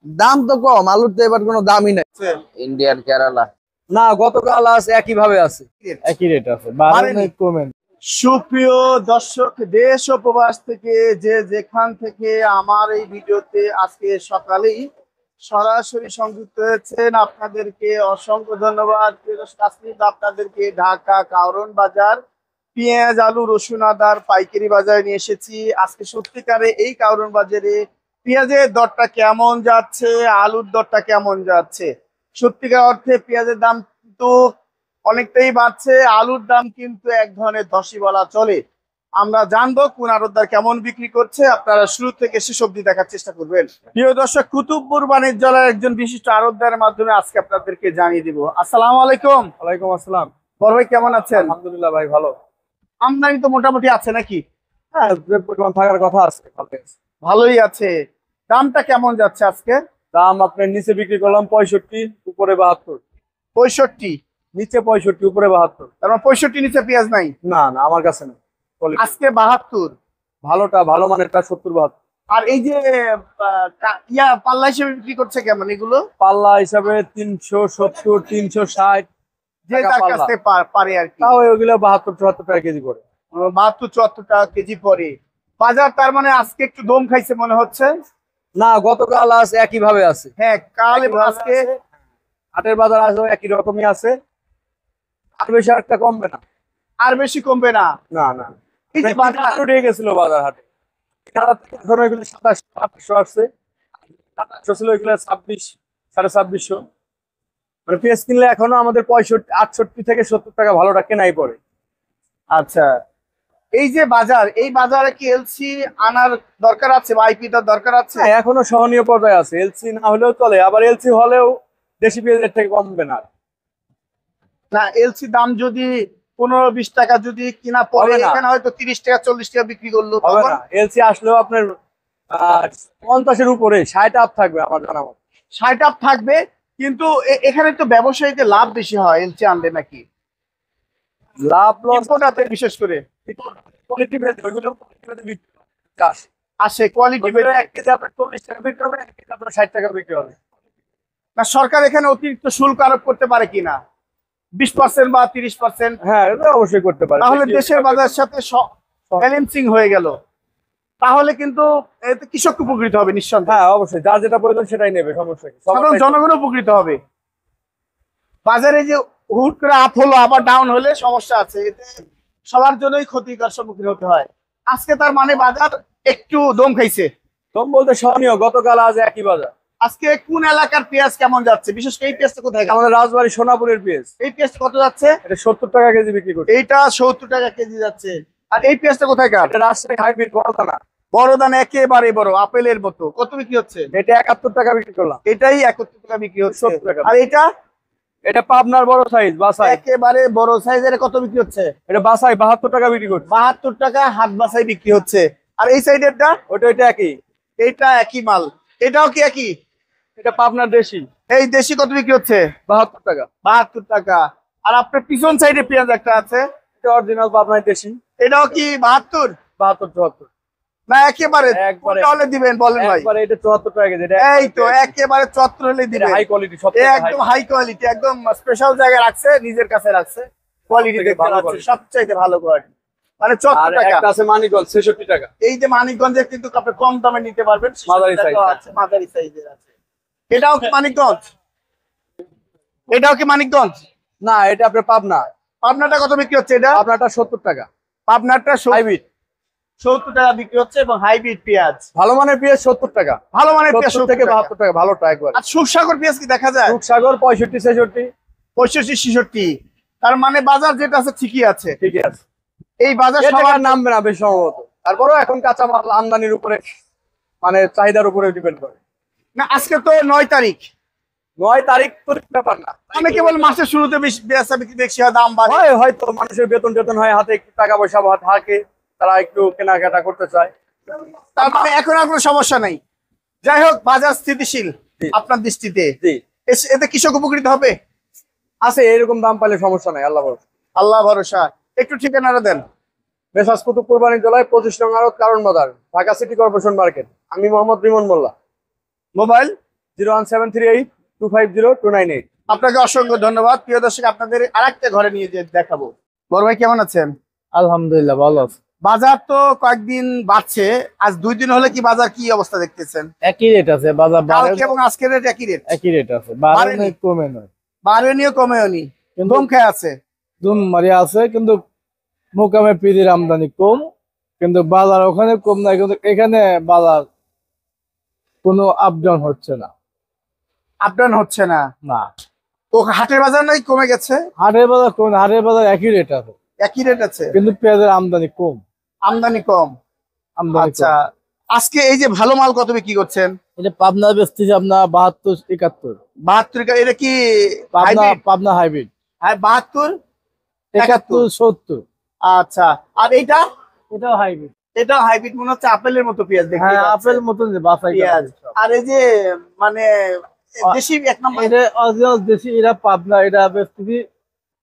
দাম তো কম, আলুর তো এবার কোনো দামই নাই। ইন্ডিয়ান কেরালা। না, গতকাল আছে একই ভাবে আছে, একই রেট আছে, কমেন। সুপ্রিয় দর্শক, দেশ ও প্রবাস থেকে যে যেখান থেকে আমার এই ভিডিওতে আজকে সকালেই সরাসরি সংযুক্ত হয়েছেন, আপনাদেরকে অসংখ্য ধন্যবাদ। আপনাদেরকে ঢাকা কারওয়ান বাজার পেঁয়াজ, আলু, রসুন, আদার পাইকারি বাজারে নিয়ে এসেছি। আজকে সত্যিকারে এই কারওয়ান বাজারে পেঁয়াজের দরটা কেমন যাচ্ছে, আলুর দরটা কেমন যাচ্ছে। সত্যিকার অর্থে পেঁয়াজের দাম কিন্তু অনেকটাই বাড়ছে, আলুর দাম কিন্তু এক ধরনের ধসই বলা চলে। আমরা জানবো কোন আড়তদার কেমন বিক্রি করছে, আপনারা শুরু থেকে শেষ অবধি দেখার চেষ্টা করবেন। প্রিয় দর্শক, কুতুবপুর বাণিজ্যালয়ের একজন বিশিষ্ট আড়তদারের মাধ্যমে আজকে আপনাদেরকে জানিয়ে দিব। আসসালামু আলাইকুম। ওয়ালাইকুম আসসালাম। বড় ভাই কেমন আছেন? আলহামদুলিল্লাহ ভাই, ভালো। আমদানি তো মোটামুটি আছে নাকি? হ্যাঁ, যে পরিমাণ থাকার কথা আছে, ভালোই আছে। দামটা কেমন যাচ্ছে আজকে? দাম আপনার নিচে বিক্রি করলাম 65, উপরে 72। 65, নিচে 65, উপরে 72। তার মানে 65 নিচে পেঁয়াজ নাই? না না, আমার কাছে না। আজকে 72। ভালোটা, ভালো মানেরটা 70-72। আর এই যে পাল্লা হিসেবে বিক্রি করছে কেমন এগুলো? পাল্লা হিসাবে 370, 360 যে তার কাছে পারে আর কি। তাও ওইগুলো 72-74 টাকা কেজি করে। 72-74 টাকা কেজি পরে বাজার। তার মানে আজকে একটু দম খাইছে মনে হচ্ছে। না, গতকাল আছে একই ভাবে আছে। হ্যাঁ, কাল এবং আজকে হাটের বাজার আছে একই রকমই আছে, আর বেশি একটা কমবে না। আর বেশি কমবে না? না না, এই যে বাজার উঠে গেছিল বাজার হাটে, 2700 আসছে, 2700 ছিল, এগুলো 26, 2650। মানে পেঁয়াজ কিনলে এখনো আমাদের 65, 68 থেকে 70 টাকা ভালোটা কেনাই পড়ে। আচ্ছা, এই যে বাজার, এই বাজারে কি এলসি আনার দরকার আছে বা আইপিটার দরকার আছে? এখনো সহনীয় পর্যায়ে আছে, এলসি না হলেও চলে, আবার এলসি হলেও দেশি পেঁয়াজের থেকে কমবে না। না, এলসি দাম যদি 15-20 টাকা যদি কিনা পড়ে, এখানে হয়তো 30 টাকা 40 টাকা বিক্রি করলো হবে না। এলসি আসলেও আপনার 50-এর উপরে 60 আপ থাকবে আমার জানা মতো। 60 আপ থাকবে, কিন্তু এখানে তো ব্যবসায়ীদের লাভ বেশি হয় এলসি আনলে নাকি? লাভ লস বিশেষ করে কোয়ালিটি বেশি, ওইগুলো আসে কোয়ালিটি। 1 কেজি আপনার 40 টাকা বিক্রি হবে, 1 কেজি আপনার 60 টাকা বিক্রি হবে। না, সরকার এখানে অতিরিক্ত শুল্ক আরোপ করতে পারে কিনা, 20% বা 30%? হ্যাঁ, এটা অবশ্যই করতে পারে। তাহলে দেশের বাজারের সাথে ব্যালেন্সিং হয়ে গেল, তাহলে কিন্তু এতে কৃষক উপকৃত হবে নিঃসন্দেহে। হ্যাঁ, অবশ্যই, যার যেটা প্রয়োজন সেটাই নেবে, সমস্যা কি। সাধারণ জনগণ উপকৃত হবে। বাজারে যে হুট করে আপ হলো আবার ডাউন হলে সমস্যা আছে, এতে সবার জন্যই ক্ষতিকর সম্মুখীন হতে হয়। আজকে তার মানে বাজার একটু দম খাইছে। দম বলতে সহনীয়, গতকাল আজ একই বাজার। আজকে কোন এলাকার পেঁয়াজ কেমন যাচ্ছে, বিশেষ করে এই পেঁয়াজটা কোথায়? আমাদের রাজবাড়ী সোনাপুরের পেঁয়াজ। এই পেঁয়াজটা কত যাচ্ছে? এটা 70 টাকা কেজি বিক্রি করছে। এইটা 70 টাকা কেজি যাচ্ছে। আর এই পেঁয়াজটা কোথায় কার? এটা রাজশাহী হাইব্রিড বড়দানা। বড় দানা, একেবারে বড়, আপেলের মতো। কত বিক্রি হচ্ছে? এটা 71 টাকা বিক্রি করলাম। এটাই 71 টাকা বিক্রি হচ্ছে। 70 টাকা। আর এটা? এটা পাবনার বড় সাইজ বাসাই, একেবারে বড় সাইজের। কত বিক্রি হচ্ছে? এটা বাসাই 72 টাকা বিক্রি করছে। 72 টাকা হাত বাসাই বিক্রি হচ্ছে। আর এই সাইডেরটা? এটা একই। এটা একই মাল, এটাও কি একই? এটা পাবনার দেশি। এই দেশি কত বিক্রি হচ্ছে? 72 টাকা। 72 টাকা। আর আপনার পিছন সাইডে পেঁয়াজ একটা আছে, এটা অরিজিনাল পাবনার দেশি। এটাও কি 72? 72, 74 না একেবারে হলে দিবেন বলেন ভাই? একবারে এটা 74 টাকা কেজি। এই তো একেবারে 74 হলে দিবেন। হাই কোয়ালিটি, সব একদম হাই কোয়ালিটি, একদম স্পেশাল জায়গায় রাখছে, নিজের কাছে রাখছে, কোয়ালিটি ভালো আছে, সবচাইতে ভালো কোয়ালিটি। মানে 74 টাকা। একটা আছে মানিকগঞ্জ 66 টাকা। এই যে মানিকগঞ্জে কিন্তু আপনি কম দামে নিতে পারবেন, মাঝারি সাইজ আছে, মাঝারি সাইজের আছে। এটাও কি মানিকগঞ্জ? এটাও কি মানিকগঞ্জ? না, এটা আপনার পাবনা। পাবনাটা কত বিক্রি হচ্ছে? এটা আপনারটা 70 টাকা। পাবনাটা হাইব্রিড 70 টাকা বিক্রি হচ্ছে, এবং হাইব্রিড পেঁয়াজ ভালো মানের পেঁয়াজ 70 টাকা। ভালো মানের পেঁয়াজ 70 থেকে 72 টাকা, ভালোটা একবার। আর সুসাগর পেঁয়াজ কি দেখা যায়? সুসাগর 65, 66, 65-66। তার মানে বাজার যেটা আছে ঠিকই আছে। ঠিকই আছে। এই বাজার সবার নামবে না বেশ সম্ভবত, তারপরেও এখন কাঁচা মাল আমদানির উপরে, মানে চাহিদার উপরে ডিপেন্ড করে। না, আজকে তো 9 তারিখ। 9 তারিখ তো ব্যাপার না, মানে কেবল মাসের শুরুতে বেচা বিক্রি বেশি হয়, দাম বাড়ে। হয়তো মানুষের বেতন টেতন হয়, হাতে একটু টাকা পয়সা থাকে, তারা একটু কেনাকাটা করতে চায়। তার মানে এখন আর কোনো সমস্যা নাই। যাই হোক, বাজার স্থিতিশীল আপনার দৃষ্টিতে? এতে কৃষক উপকৃত হবে? আছে, এরকম দাম পাইলে সমস্যা নাই, আল্লাহ ভরসা। আল্লাহ ভরসা। একটু ঠিকানাটা দেন। মেসার্স কুতুবপুর বাণিজ্যালয়, 25 নং আড়ত, কারওয়ান বাজার, ঢাকা সিটি কর্পোরেশন মার্কেট। আমি মোহাম্মদ রিমন মোল্লা। মোবাইল 01738250298। আপনাকে অসংখ্য ধন্যবাদ। প্রিয় দর্শক, আপনাদের আরেকটা ঘরে নিয়ে যে দেখাবো। বড় ভাই কেমন আছেন? আলহামদুলিল্লাহ ভালো আছে। বাজার তো কয়েকদিন বাড়ছে, আজ 2 দিন হলে কি বাজার কি অবস্থা দেখতেছেন? একই রেট আছে, বাজার কালকে এবং আজকের রেট একই রেট? একই রেট আছে, বাড়ে বাড়েনি? নয় কমে নয়। বাড়েনিও কমেও নি, কিন্তু দম খেয়ে আছে। দুম মারি আছে, কিন্তু মোকামে পিরির আমদানি কম, কিন্তু বাজার ওখানে কম না, কিন্তু এখানে বাজার কোনো আপ ডাউন হচ্ছে না। আপ ডাউন হচ্ছে না? না, ও হাটের বাজার নাই কমে গেছে? হাটের বাজার কম না, হাটের বাজার একই রেট আছে, একই রেট আছে, কিন্তু পেঁয়াজের আমদানি কম। আমদানি কম। আমদানি আচ্ছা, আজকে এই যে ভালো মাল কত বিক্রি করছেন? এটা পাবনা বেচতেছি আপনার 72-71। 72? এটা কি পাবনা হাইব্রিড। 72 71-70। আচ্ছা, আর এইটা? এটাও হাইব্রিড। এটা হাইব্রিড, মনে হচ্ছে আপেলের মতো পেঁয়াজ দেখতে হ্যাঁ, পাচ্ছি। আপেল মতন যে বাছাই করা পেঁয়াজ। সব। আর এই যে মানে দেশি এক নম্বর এটা অরিজিনাল দেশি, এটা পাবনা, এটা বেচতেছি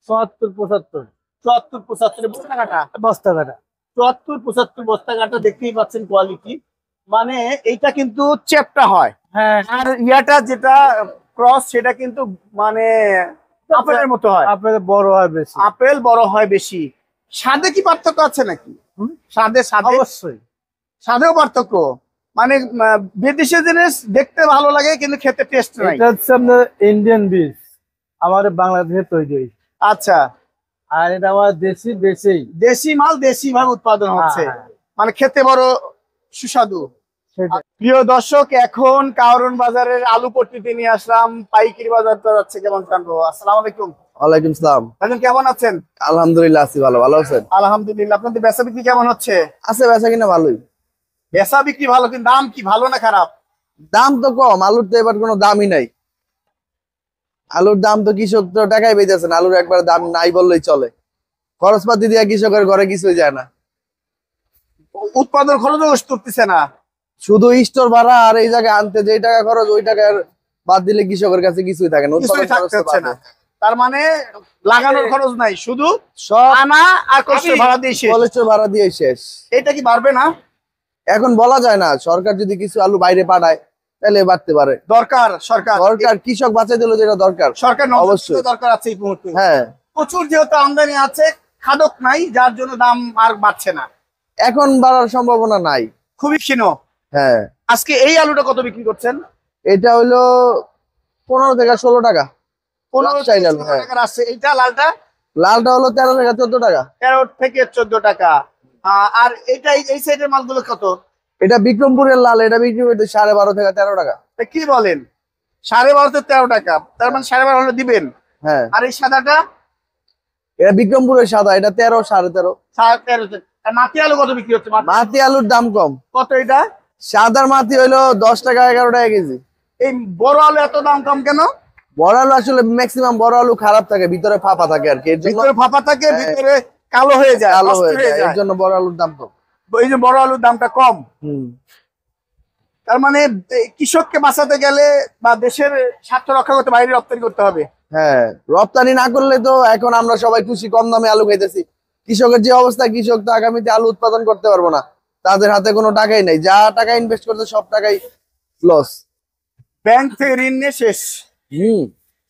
74-75 74-75 বস্তা কাটা। বস্তা কাটা। 74-75 বস্তা কাটা, দেখতেই পাচ্ছেন কোয়ালিটি। মানে এইটা কিন্তু চেপটা হয়, হ্যাঁ, আর ইয়াটা যেটা ক্রস সেটা কিন্তু মানে আপেলের মতো হয়। আপেল বড় হয় বেশি। আপেল বড় হয় বেশি। স্বাদে কি পার্থক্য আছে নাকি? স্বাদে অবশ্যই। স্বাদেও পার্থক্য। মানে বিদেশি জিনিস দেখতে ভালো লাগে কিন্তু খেতে টেস্ট নাই। এটা হচ্ছে আপনার ইন্ডিয়ান বীজ, আমাদের বাংলাদেশে তৈরি হয়েছে। আচ্ছা, আর এটা আমার দেশি বেশি। দেশি মাল দেশি ভাবে উৎপাদন হচ্ছে, হ্যাঁ, মানে খেতে বড় সুস্বাদু। সেটা। প্রিয় দর্শক, এখন কারণ বাজারের আলু পট্টিতে নিয়ে আসলাম। পাইকারি বাজার তো যাচ্ছে, কেমন জানবো? আসসালামু আলাইকুম। ওয়ালাইকুম সালাম। ভাইজান কেমন আছেন? আলহামদুলিল্লাহ আছি ভালো। ভালো আছেন? আলহামদুলিল্লাহ। আপনাদের বেচা বিক্রি কেমন হচ্ছে? আছে বেচা কিনা ভালোই। বেচা বিক্রি ভালো, কিন্তু দাম কি ভালো না খারাপ? দাম তো কম, আলুর তো এবার কোনো দামই নাই। আলুর দাম তো কৃষক তো টাকাই পেয়েছে না, আলুর একবার দাম নাই বললেই চলে। খরচপাতি দিয়ে কৃষকের ঘরে কিছুই যায় না, উৎপাদন খরচও তুলতেছে না, শুধু স্টোর ভাড়া আর এই জায়গায় আনতে যে টাকা খরচ, ওই টাকার বাদ দিলে কৃষকের কাছে কিছুই থাকে না। কিছুই উৎপাদন খরচ থাকতে তো হচ্ছে না। তার মানে লাগানোর খরচ নাই, শুধু সব আনা আর কষ্ট ভাড়া দিয়ে শেষ। কলেস্টোর ভাড়া দিয়ে শেষ। এটা কি বাড়বে না? এখন বলা যায় না, সরকার যদি কিছু আলু বাইরে পাঠায় তাহলে বাড়তে পারে। দরকার সরকার কৃষক বাঁচাই দিল, যেটা দরকার। সরকার অবশ্যই। অবশ্যই দরকার আছে এই মুহূর্তে। হ্যাঁ, প্রচুর যেহেতু আমদানি আছে, খাদক নাই, যার জন্য দাম আর বাড়ছে না, এখন বাড়ার সম্ভাবনা নাই। খুবই ক্ষীণ। হ্যাঁ, আজকে এই আলুটা কত বিক্রি করছেন? এটা হইলো 15 থেকে 16 টাকা। 15 রাজশাহী লাল, হ্যাঁ। টাকার আসছে। এইটা লালটা লালটা হলো 13 থেকে 14 টাকা। 13 থেকে 14 টাকা। আর এটা এই সাইডের মালগুলো কত? এটা বিক্রমপুরের লাল, এটা বিক্রি করতে 12.5 থেকে 13 টাকা। তা কি বলেন, 12.5 থেকে 13 টাকা? তার মানে 12.5 হলে দিবেন। হ্যাঁ, আর এই সাদাটা এটা বিক্রমপুরের সাদা, এটা 13, 13.5। 13.5। আর মাটি আলু কত বিক্রি হচ্ছে? মাটি আলুর দাম কম। কত এটা? সাদার মাটি হইলো 10 টাকা 11 টাকা কেজি। এই বড় আলু এত দাম কম কেন? বড় আলু আসলে ম্যাক্সিমাম বড় আলু খারাপ থাকে, ভিতরে ফাঁপা থাকে আর কি, এর জন্য ভিতরে ফাঁপা থাকে, হ্যাঁ। ভিতরে কালো হয়ে যায়, কালো নষ্ট হয়ে হয়ে যায়, এর যায়। জন্য বড় আলুর দাম কম। এই যে বড় আলুর দামটা কম। তার মানে কৃষককে বাঁচাতে গেলে বা দেশের স্বার্থ রক্ষা করতে বাইরে রপ্তানি করতে হবে। হ্যাঁ, রপ্তানি না করলে তো এখন আমরা সবাই খুশি, কম দামে আলু খাইতেছি। কৃষকের যে অবস্থা, কৃষক তো আগামীতে আলু উৎপাদন করতে পারবো না, তাদের হাতে কোনো টাকাই নাই, যা টাকা ইনভেস্ট করতে সব টাকাই লস। ব্যাংক থেকে ঋণ নিয়ে শেষ।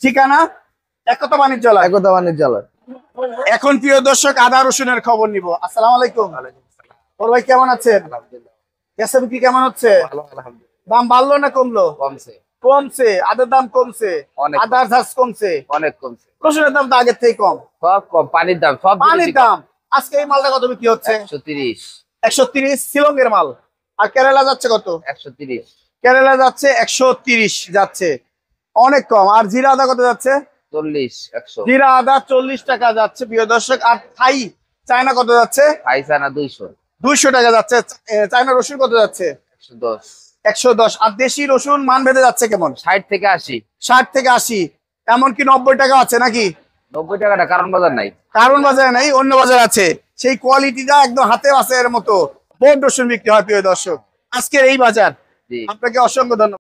ঠিকানা একতা বাণিজ্যালয়, একতা বাণিজ্যালয়। এখন প্রিয় দর্শক, আদা রসুনের খবর নিব। আসসালামু আলাইকুম। ওর ভাই কেমন আছেন? বেচা বিক্রি কেমন হচ্ছে? দাম বাড়লো না কমলো? কমছে। আদার দাম কমছে, আদার ঝাঁজ কমছে, অনেক কমছে। রসুনের দাম তো আগের থেকে কম। সব কম, পানির দাম সব পানির দাম। আজকে এই মালটা কত বিক্রি হচ্ছে? 130। 130 শিলংয়ের মাল। আর কেরালা যাচ্ছে কত? 130। কেরালা যাচ্ছে 130 যাচ্ছে, অনেক কম। আর জিরা আদা কত যাচ্ছে? 40, 100। জিরা আদা 40 টাকা যাচ্ছে প্রিয় দর্শক। আর থাই চায়না কত যাচ্ছে? পাইসানা 200। 200 টাকা যাচ্ছে। চায়না রসুন কত যাচ্ছে? 110। 110। আর দেশি রসুন মান বেঁধে যাচ্ছে কেমন? 60 থেকে 80। 60 থেকে 80, এমনকি 90 টাকা আছে নাকি? 90 টাকাটা কারণ বাজার নাই। কারণ বাজারে নাই, অন্য বাজার আছে। সেই কোয়ালিটিটা একদম হাতে আছে এর মতো বড় রসুন বিক্রি হয় প্রিয় দর্শক। আজকের এই বাজার। জি। আপনাকে অসংখ্য ধন্যবাদ।